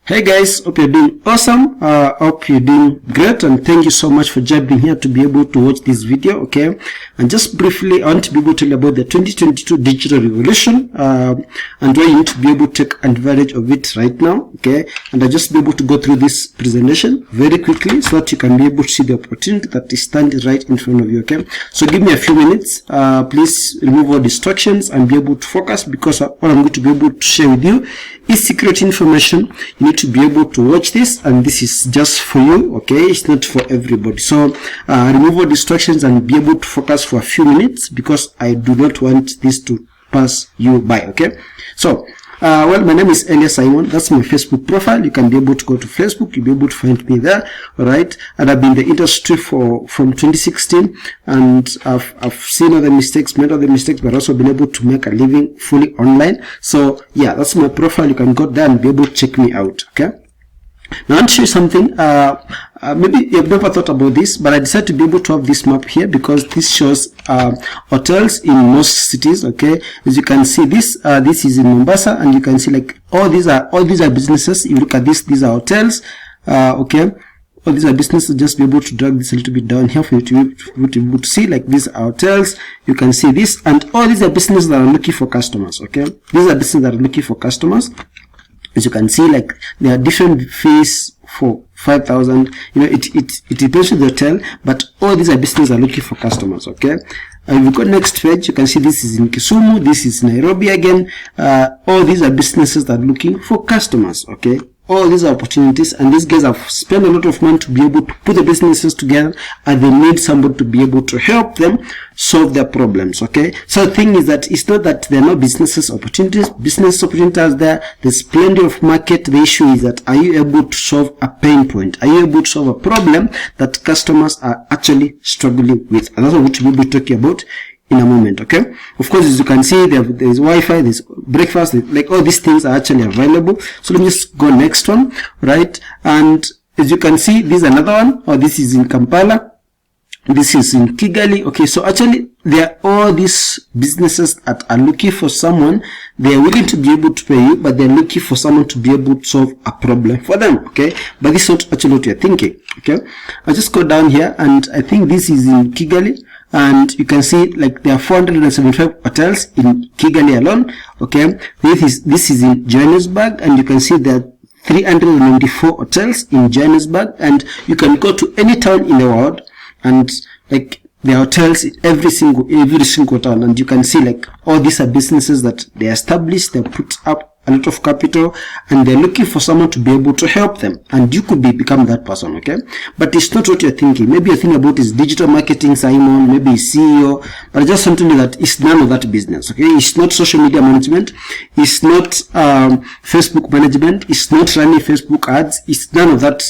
Hey guys, hope you're doing awesome. Hope you're doing great, and thank you so much for jumping here to be able to watch this video. Okay, and just briefly, I want to be able to tell you about the 2022 digital revolution and why you need to be able to take advantage of it right now. Okay, and I'll just be able to go through this presentation very quickly so that you can be able to see the opportunity that is standing right in front of you. Okay, so give me a few minutes. Please remove all distractions and be able to focus, because what I'm going to be able to share with you is secret information. You need to be able to watch this, and this is just for you. Okay, it's not for everybody. So remove all distractions and be able to focus for a few minutes, because I do not want this to pass you by. Okay, so well, my name is Elias Simon. That's my Facebook profile. You can be able to go to Facebook. You'll be able to find me there. All right, and I've been in the industry from 2016, and I've seen other mistakes, made other mistakes, but also been able to make a living fully online. So yeah, that's my profile. You can go there and be able to check me out. Okay, now I want to show you something. Maybe you've never thought about this, but I decided to be able to have this map here because this shows hotels in most cities. Okay, as you can see, this is in Mombasa, and you can see like all these are businesses. If you look at this, these are hotels. Okay, all these are businesses. Just be able to drag this a little bit down here for you to be able to see, like these are hotels. You can see this, and all these are businesses that are looking for customers. Okay, these are businesses that are looking for customers. As you can see, like there are different fees for 5,000. You know, it depends on the hotel, but all these are businesses are looking for customers. Okay, if you go next page, you can see this is in Kisumu, this is Nairobi again. All these are businesses that are looking for customers. Okay, all these are opportunities, and these guys have spent a lot of money to be able to put the businesses together, and they need somebody to be able to help them solve their problems. Okay, so the thing is that it's not that there are no business opportunities there. There's plenty of market. The issue is that, are you able to solve a pain point? Are you able to solve a problem that customers are actually struggling with? And that's what we'll be talking about in a moment. Okay, of course, as you can see, there's Wi-Fi, there's breakfast, like all these things are actually available. So let me just go next one, right? And as you can see, this is another one, or this is in Kampala, this is in Kigali. Okay, so actually there are all these businesses that are looking for someone. They are willing to be able to pay you, but they're looking for someone to be able to solve a problem for them. Okay, but this is not actually what you're thinking. Okay, I'll just go down here, and I think this is in Kigali, and you can see like there are 475 hotels in Kigali alone. Okay, this is in Johannesburg, and you can see that 394 hotels in Johannesburg, and you can go to any town in the world, and like there are hotels in every single town, and you can see like all these are businesses that they established, they put up a lot of capital, and they're looking for someone to be able to help them, and you could become that person. Okay, but it's not what you're thinking. Maybe you're thinking about is digital marketing, Simon, maybe CEO, but I just want to tell you that it's none of that business. Okay, it's not social media management, it's not Facebook management, it's not running Facebook ads, it's none of that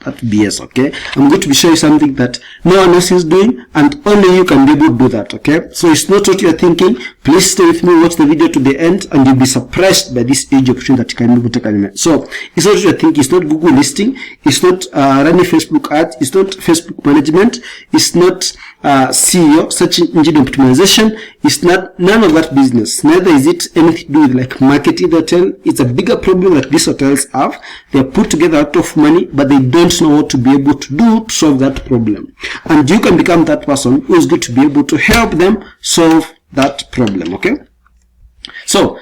BS. Okay, I'm going to be showing you something that no one else is doing, and only you can be able to do that. Okay, so it's not what you're thinking. Please stay with me, watch the video to the end, and you'll be surprised by this huge opportunity that you can be able to take advantage. So it's not what you're thinking. It's not Google listing, it's not running Facebook ads, it's not Facebook management, it's not CEO, search engine optimization. It's not none of that business. Neither is it anything to do with like marketing the hotel. It's a bigger problem that these hotels have. They put together a lot of money, but they don't know what to be able to do to solve that problem. And you can become that person who is going to be able to help them solve that problem. Okay, so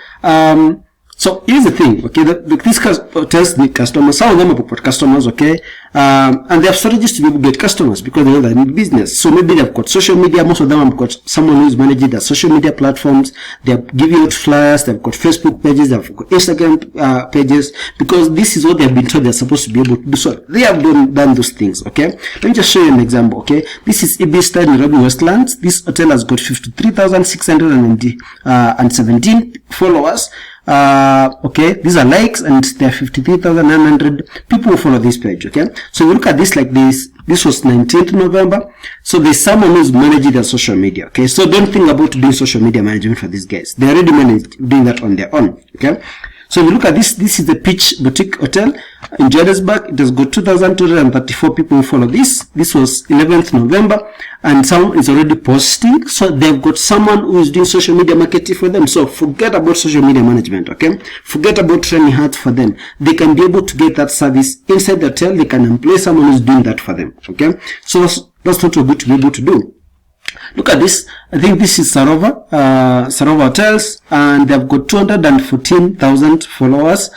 so here's the thing. Okay, these hotels need customers. Some of them have got customers. Okay, and they have strategies to be able to get customers because they know they need business. So maybe they've got social media. Most of them have got someone who is managing their social media platforms. They are giving out flyers. They've got Facebook pages. They've got Instagram pages, because this is what they've been told they're supposed to be able to do. So they have done those things. Okay, let me just show you an example. Okay, this is Ibis Nairobi Westlands. This hotel has got 53,617 followers. Okay, these are likes, and there are 53,900 people who follow this page. Okay, so you look at this like this was 19th November. So there's someone who's managing their social media. Okay, so don't think about doing social media management for these guys. They're already doing that on their own. Okay, So if you look at this, this is the Peach Boutique Hotel in Johannesburg. It has got 2,234 people who follow this. This was 11th November, and someone is already posting. So they've got someone who is doing social media marketing for them. So forget about social media management, okay? Forget about training hard for them. They can be able to get that service inside the hotel. They can employ someone who's doing that for them, okay? So that's what we're going to be able to do. Look at this. I think this is Sarova Hotels, and they've got 214,000 followers,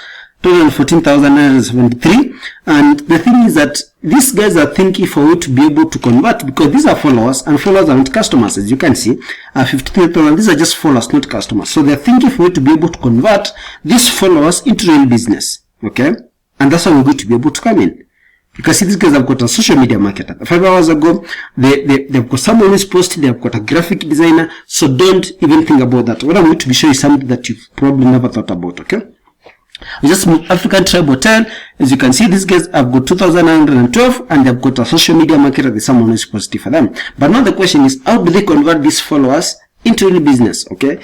214,973. And the thing is that these guys are thinking for you to be able to convert, because these are followers, and followers aren't customers, as you can see. 53,000, these are just followers, not customers. So they're thinking for you to be able to convert these followers into real business, okay? And that's how we're going to be able to come in. Because see, these guys have got a social media marketer. 5 hours ago, they've got someone who's posting, they've got a graphic designer. So don't even think about that. What I'm going to be showing you something that you've probably never thought about, okay? We just moved African Tribe Hotel. As you can see, these guys have got 2,912, and they've got a social media marketer. There's someone who's positive for them. But now the question is, how do they convert these followers into real business, okay?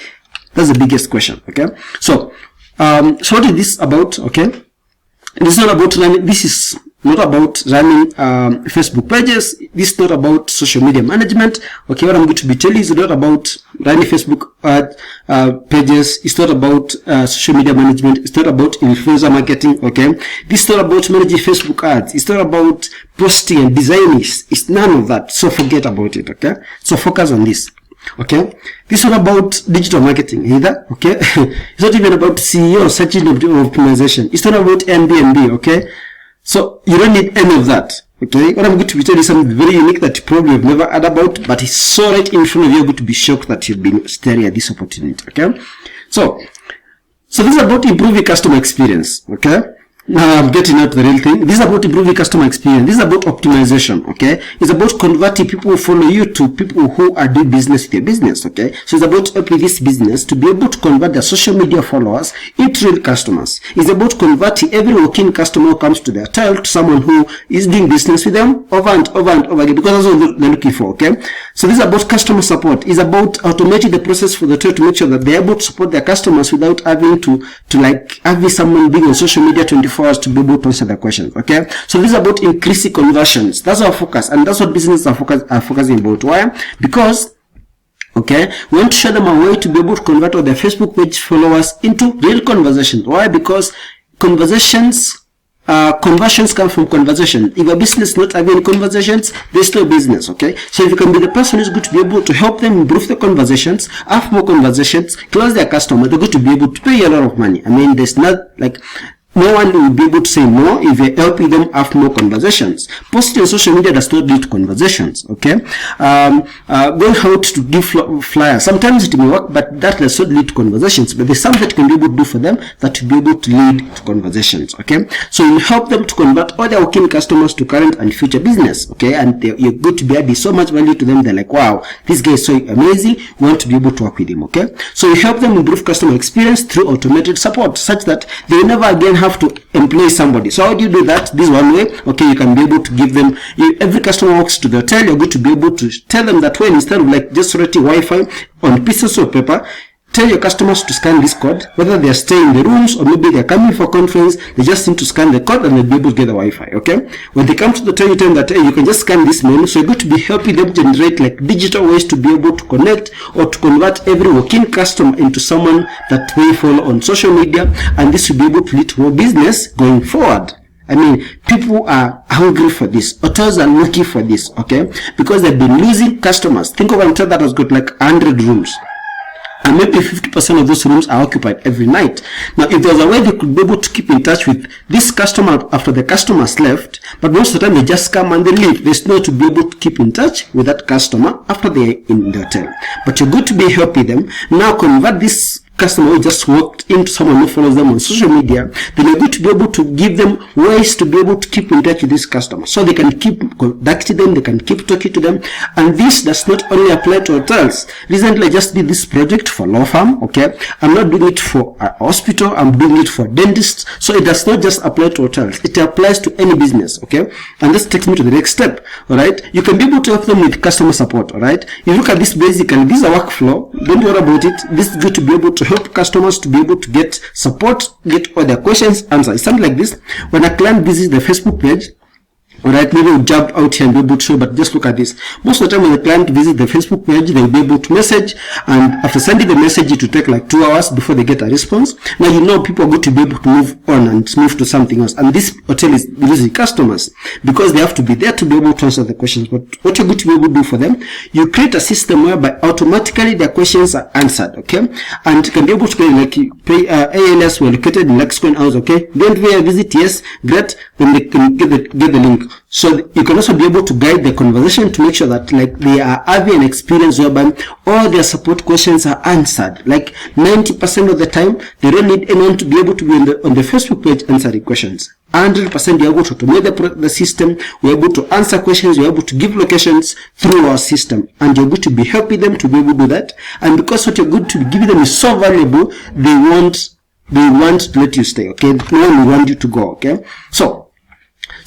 That's the biggest question, okay? So what is this about, okay? This is not about running, this is not about running Facebook pages. This is not about social media management. Okay, what I'm going to be telling you is not about running Facebook pages. It's not about social media management. It's not about influencer marketing. Okay, this is not about managing Facebook ads. It's not about posting and designing. It's none of that. So forget about it. Okay, so focus on this. Okay, this is not about digital marketing either. Okay, it's not even about CEO search engine optimization. It's not about Airbnb. Okay, so you don't need any of that. Okay, what I'm going to be telling you something very unique that you probably have never heard about, but it's so right in front of you. You're going to be shocked that you've been staring at this opportunity. Okay, so this is about improving customer experience. Okay, now I'm getting out the real thing. This is about improving customer experience. This is about optimization. Okay, it's about converting people who follow you to people who are doing business with your business. Okay, so it's about helping this business to be able to convert their social media followers into real customers. It's about converting every walk-in customer who comes to their hotel to someone who is doing business with them over and over and over again, because that's what they're looking for. Okay, so this is about customer support. It's about automating the process for the hotel to make sure that they're able to support their customers without having to like having someone being on social media 24 hours to be able to answer their questions. Okay, so this is about increasing conversions. That's our focus, and that's what businesses are focusing about. Why? Because okay, we want to show them a way to be able to convert all their Facebook page followers into real conversations. Why? Because conversions come from conversation. If a business is not having conversations, there's no business. Okay, so if you can be the person who's going to be able to help them improve the conversations, have more conversations, close their customer, they're going to be able to pay you a lot of money. I mean, there's not like no one will be able to say no if you're helping them have more conversations. Posting on social media does not lead to conversations. Okay, going out to give flyers, sometimes it may work, but that does not lead to conversations. But there's something that you can be able to do for them that will be able to lead to conversations. Okay, so you help them to convert all their working customers to current and future business. Okay, and you're going to be adding so much value to them. They're like, wow, this guy is so amazing. We want to be able to work with him. Okay, so you help them improve customer experience through automated support, such that they will never again have to employ somebody. So how do you do that? This one way. Okay, you can be able to give them, every customer walks to the hotel, you're going to be able to tell them that way, instead of like just writing Wi-Fi on pieces of paper, tell your customers to scan this code, whether they're staying in the rooms or maybe they're coming for conference. They just need to scan the code and they'll be able to get the Wi-Fi. Okay, when they come to the hotel, you tell them that, hey, you can just scan this menu. So you're going to be helping them generate like digital ways to be able to connect or to convert every walk-in customer into someone that they follow on social media, and this will be able to lead to more business going forward. I mean, people are hungry for this. Hotels are looking for this, okay, because they've been losing customers. Think of a hotel that has got like 100 rooms, and maybe 50% of those rooms are occupied every night. Now, if there's a way they could be able to keep in touch with this customer after the customers left, but most of the time they just come and they leave, there's no to be able to keep in touch with that customer after they're in the hotel. But you're going to be helping them now convert this customer who just walked into someone who follows them on social media. Then you're going to be able to give them ways to be able to keep in touch with this customer, so they can keep contacting them, they can keep talking to them. And this does not only apply to hotels. Recently I just did this project for law firm. Okay, I'm not doing it for a hospital, I'm doing it for dentists. So it does not just apply to hotels, it applies to any business. Okay, and this takes me to the next step. All right, you can be able to help them with customer support. All right, you look at this, basically this is a workflow. Don't worry about it. This is going to be able to help customers to be able to get support, get all their questions answered. It's something like this. When a client visits the Facebook page, alright, maybe we'll jump out here and be able to show, but just look at this. Most of the time when the client visits the Facebook page, they'll be able to message, and after sending the message, it will take like 2 hours before they get a response. Now, you know, people are going to be able to move on and move to something else, and this hotel is losing customers because they have to be there to be able to answer the questions. But what you're going to be able to do for them, you create a system whereby automatically their questions are answered, okay? And you can be able to pay, like, ALS were located in Lexicon House, okay? Don't we visit? Yes, great. Then they can get the link. So you can also be able to guide the conversation to make sure that, like, they are having an experience whereby all their support questions are answered. Like 90% of the time, they don't need anyone to be able to be on the Facebook page answering questions. 100% you're able to automate the system. We're able to answer questions. You're able to give locations through our system, and you're going to be helping them to be able to do that. And because what you're going to be giving them is so valuable, they want to let you stay. Okay, no one will want you to go. Okay, so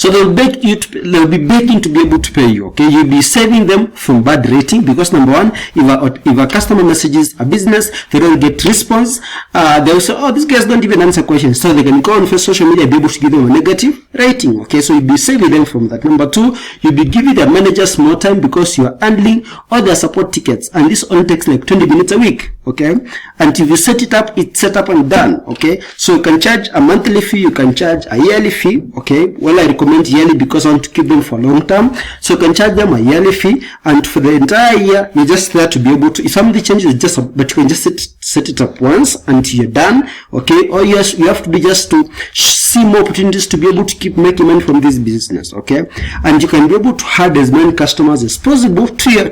they'll be begging to be able to pay you. Okay, you'll be saving them from bad rating, because number one, if a customer messages a business, they don't get response, they'll say, oh, these guys don't even answer questions, so they can go on social media and be able to give them a negative rating. Okay, so you'll be saving them from that. Number two, you'll be giving their managers more time because you are handling all their support tickets, and this only takes like 20 minutes a week. Okay, and if you set it up, it's set up and done. Okay, so you can charge a monthly fee, you can charge a yearly fee. Okay, well, I recommend yearly because I want to keep them for long term. So you can charge them a yearly fee, and for the entire year, you're just there to be able to, if something changes, but you can just set it up once and you're done. Okay, or you have to be just to see more opportunities to be able to keep making money from this business. Okay, and you can be able to add as many customers as possible to your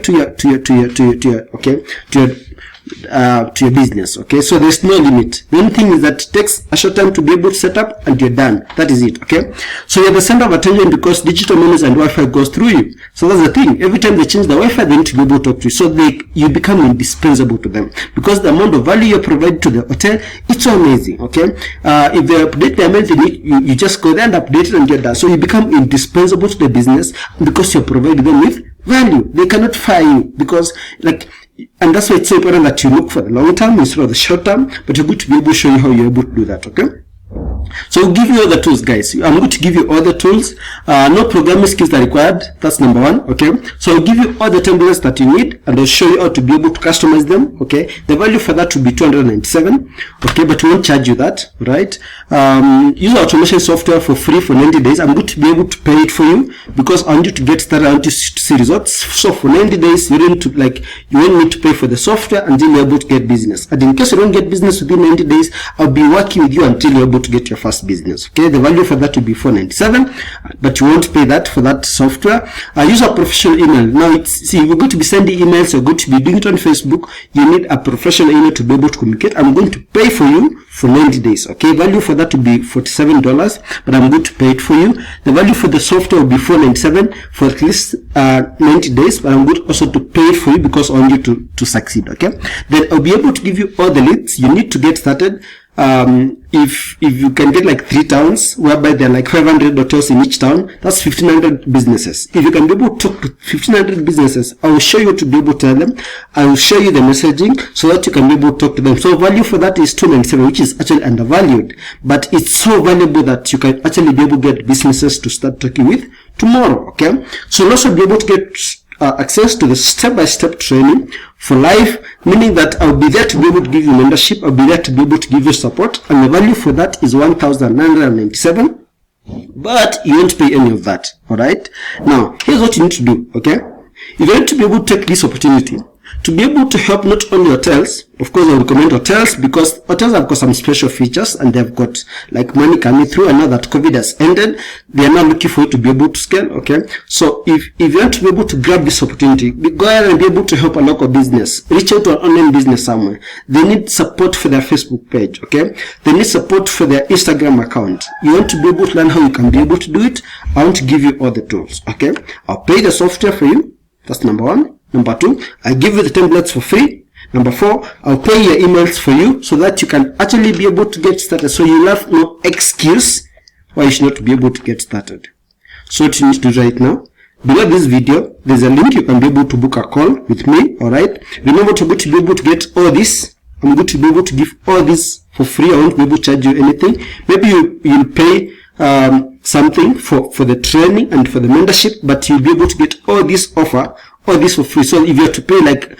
business. Okay, so there's no limit. The only thing is that it takes a short time to be able to set up, and you're done. That is it. Okay, so you're the center of attention because digital monies and Wi-Fi goes through you. So that's the thing. Every time they change the Wi-Fi, they need to be able to talk to you. So you become indispensable to them, because the amount of value you provide to the hotel, it's so amazing. Okay, if they update their mail, you just go there and update it and get that. So you become indispensable to the business because you're providing them with value. They cannot fire you because, like, and that's why it's so important that you look for the long term instead of the short term, but you're going to be able to show you how you're able to do that. Okay, so we'll give you all the tools, guys. I'm going to give you all the tools. No programming skills are required. That's number one. Okay, so I'll give you all the templates that you need, and I'll show you how to be able to customize them. Okay, the value for that will be $297. Okay, but we won't charge you that, right? Use automation software for free for 90 days. I'm going to be able to pay it for you because I want you to get started. I want you to see results. So for 90 days, you won't need to pay for the software until you're able to get business. And in case you don't get business within 90 days, I'll be working with you until you're able to get your first business. Okay, the value for that will be $497, but you won't pay that for that software. Use a professional email. Now, you're going to be sending emails, you're going to be doing it on Facebook. You need a professional email to be able to communicate. I'm going to pay for you for 90 days. Okay, value for that will be $47, but I'm going to pay it for you. The value for the software will be $497 for at least 90 days, but I'm going also to pay it for you because I want you to succeed. Okay, then I'll be able to give you all the leads you need to get started. If you can get like 3 towns whereby there are like 500 hotels in each town, that's 1,500 businesses. If you can be able to talk to 1,500 businesses, I will show you to be able to tell them. I will show you the messaging so that you can be able to talk to them. So value for that is $297, which is actually undervalued, but it's so valuable that you can actually be able to get businesses to start talking with tomorrow. Okay, so you'll also be able to get access to the step-by-step training for life, meaning that I'll be there to be able to give you membership, I'll be there to be able to give you support, and the value for that is $1,997, but you won't pay any of that. Alright, now here's what you need to do. Okay, you're going to be able to take this opportunity to be able to help not only hotels. Of course, I recommend hotels because hotels have got some special features and they've got like money coming through, and now that COVID has ended, they are now looking for you to be able to scale. Okay, so if you want to be able to grab this opportunity, go ahead and be able to help a local business, reach out to an online business somewhere. They need support for their Facebook page. Okay, they need support for their Instagram account. You want to be able to learn how you can be able to do it. I want to give you all the tools. Okay, I'll pay the software for you. That's number one. Number two, I give you the templates for free. Number four, I'll pay your emails for you so that you can actually be able to get started. So you'll have no excuse why you should not be able to get started. So what you need to do right now, below this video, there's a link you can be able to book a call with me. Alright, remember to be able to get all this I'm going to be able to give all this for free. I won't be able to charge you anything. Maybe you'll pay something for the training and for the mentorship, but you'll be able to get all this offer, all this for free. So if you have to pay like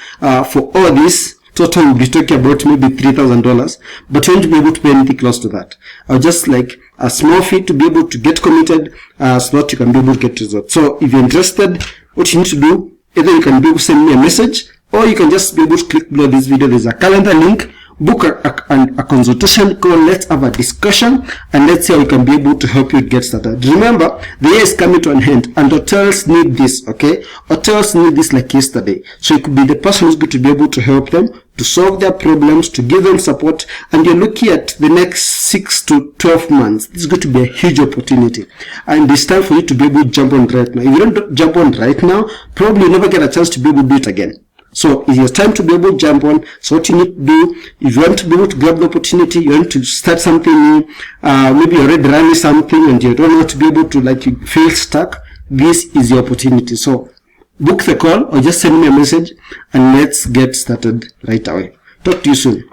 for all this, total we'll be talking about maybe $3,000, but you won't be able to pay anything close to that. I'll just like a small fee to be able to get committed, so that you can be able to get results. So if you're interested, what you need to do, either you can be able to send me a message, or you can just be able to click below this video. There's a calendar link. Book a consultation call. Let's have a discussion and let's see how we can be able to help you get started. Remember, the year is coming to an end and hotels need this, okay? Hotels need this like yesterday. So you could be the person who's going to be able to help them, to solve their problems, to give them support, and you're looking at the next 6 to 12 months. This is going to be a huge opportunity. And it's time for you to be able to jump on right now. If you don't jump on right now, probably you'll never get a chance to be able to do it again. So it's your time to be able to jump on. So what you need to do, if you want to be able to grab the opportunity, you want to start something new, maybe you're already running something and you don't want to be able to, like, you feel stuck, this is your opportunity. So book the call or just send me a message and let's get started right away. Talk to you soon.